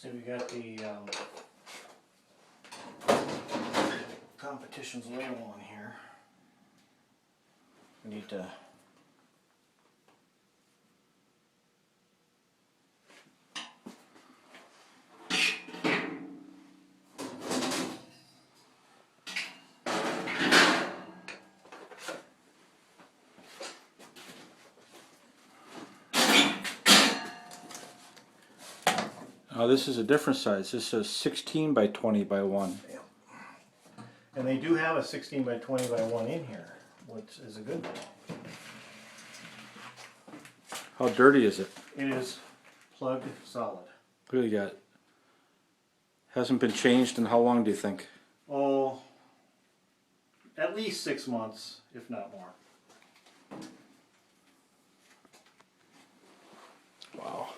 So we got the competition's label on here. We need to this is a different size. This is 16 by 20 by 1. And they do have a 16 by 20 by 1 in here, which is a good thing. How dirty is it? It is plugged solid. What do you got? Hasn't been changed in how long do you think? Oh, at least 6 months, if not more. Wow.